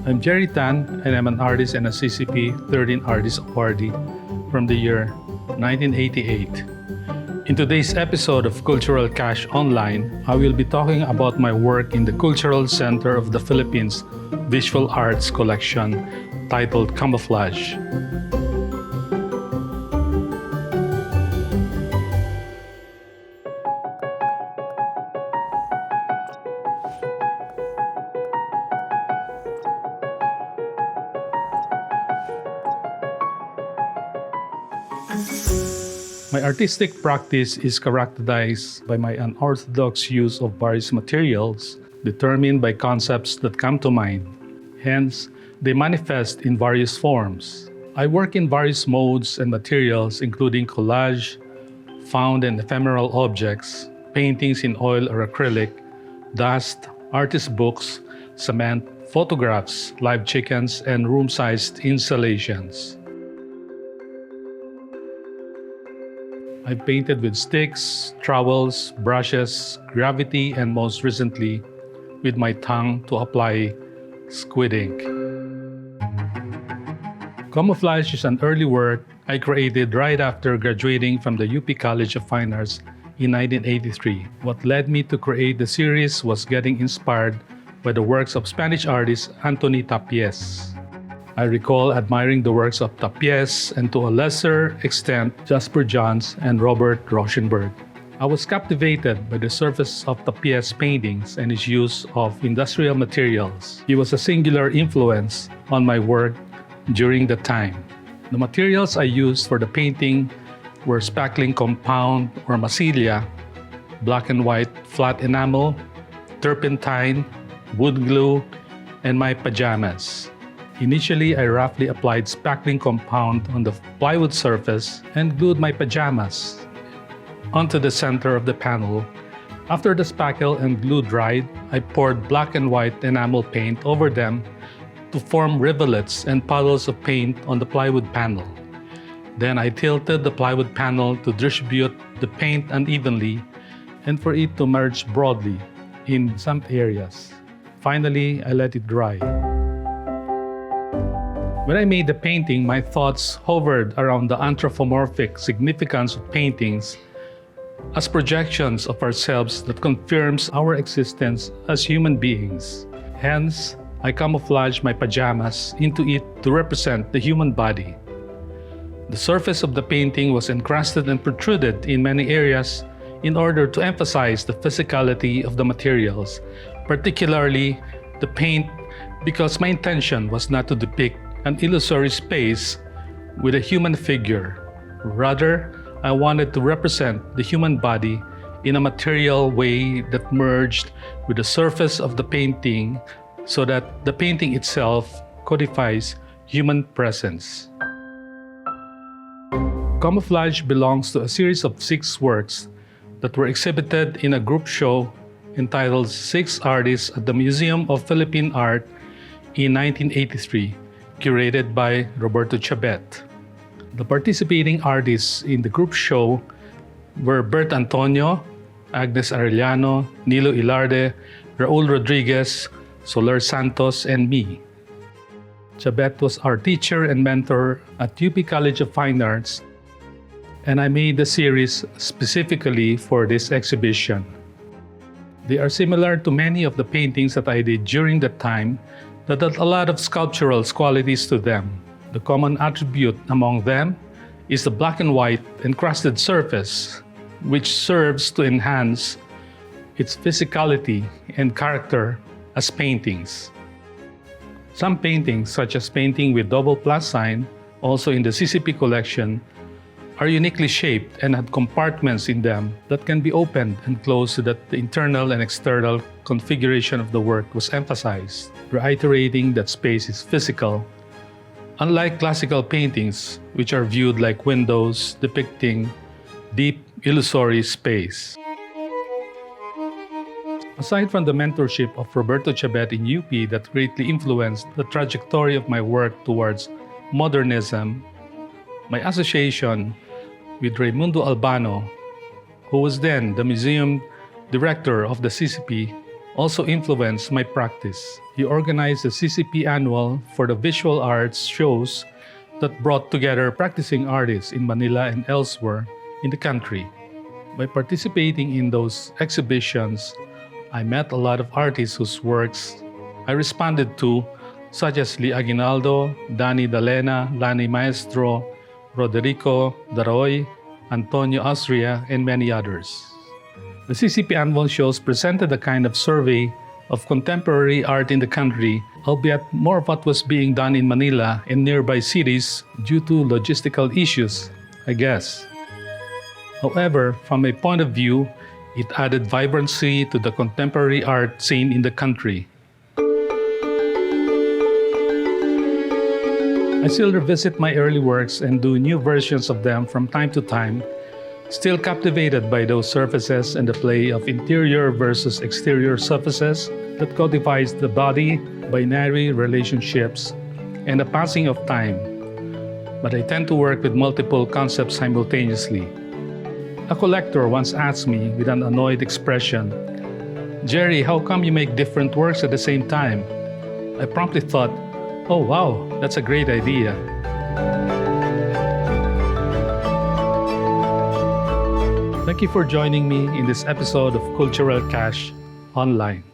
I'm Gerry Tan, and I'm an artist and a CCP 13 Artist Awardee from the year 1988. In today's episode of Cultural Cash Online, I will be talking about my work in the Cultural Center of the Philippines Visual Arts Collection titled Camouflage. My artistic practice is characterized by my unorthodox use of various materials determined by concepts that come to mind. Hence, they manifest in various forms. I work in various modes and materials including collage, found and ephemeral objects, paintings in oil or acrylic, dust, artist books, cement, photographs, live chickens, and room-sized installations. I've painted with sticks, trowels, brushes, gravity, and most recently, with my tongue to apply squid ink. Camouflage is an early work I created right after graduating from the UP College of Fine Arts in 1983. What led me to create the series was getting inspired by the works of Spanish artist Antoni Tapies. I recall admiring the works of Tapies and to a lesser extent Jasper Johns and Robert Rauschenberg. I was captivated by the surface of Tapies' paintings and his use of industrial materials. He was a singular influence on my work during the time. The materials I used for the painting were spackling compound or massilia, black and white flat enamel, turpentine, wood glue, and my pajamas. Initially, I roughly applied spackling compound on the plywood surface and glued my pajamas onto the center of the panel. After the spackle and glue dried, I poured black and white enamel paint over them to form rivulets and puddles of paint on the plywood panel. Then I tilted the plywood panel to distribute the paint unevenly and for it to merge broadly in some areas. Finally, I let it dry. When I made the painting, my thoughts hovered around the anthropomorphic significance of paintings as projections of ourselves that confirms our existence as human beings. Hence, I camouflaged my pajamas into it to represent the human body. The surface of the painting was encrusted and protruded in many areas in order to emphasize the physicality of the materials, particularly the paint, because my intention was not to depict an illusory space with a human figure. Rather, I wanted to represent the human body in a material way that merged with the surface of the painting so that the painting itself codifies human presence. Camouflage belongs to a series of 6 works that were exhibited in a group show entitled 6 Artists at the Museum of Philippine Art in 1983. Curated by Roberto Chabet. The participating artists in the group show were Bert Antonio, Agnes Arellano, Nilo Ilarde, Raul Rodriguez, Soler Santos, and me. Chabet was our teacher and mentor at UP College of Fine Arts, and I made the series specifically for this exhibition. They are similar to many of the paintings that I did during that time that had a lot of sculptural qualities to them. The common attribute among them is the black and white encrusted surface, which serves to enhance its physicality and character as paintings. Some paintings, such as painting with double plus sign, also in the CCP collection, are uniquely shaped and have compartments in them that can be opened and closed so that the internal and external configuration of the work was emphasized, reiterating that space is physical, unlike classical paintings, which are viewed like windows depicting deep, illusory space. Aside from the mentorship of Roberto Chabet in UP that greatly influenced the trajectory of my work towards modernism, my association with Raimundo Albano, who was then the museum director of the CCP, also influenced my practice. He organized the CCP Annual for the visual arts shows that brought together practicing artists in Manila and elsewhere in the country. By participating in those exhibitions, I met a lot of artists whose works I responded to, such as Lee Aguinaldo, Danny Dalena, Lani Maestro, Roderico Daroy, Antonio Asria, and many others. The CCP annual shows presented a kind of survey of contemporary art in the country, albeit more of what was being done in Manila and nearby cities due to logistical issues, I guess. However, from a point of view, it added vibrancy to the contemporary art scene in the country. I still revisit my early works and do new versions of them from time to time, still captivated by those surfaces and the play of interior versus exterior surfaces that codifies the body, binary relationships, and the passing of time. But I tend to work with multiple concepts simultaneously. A collector once asked me with an annoyed expression, "Gerry, how come you make different works at the same time?" I promptly thought, "Oh wow, that's a great idea." Thank you for joining me in this episode of Cultural Cash Online.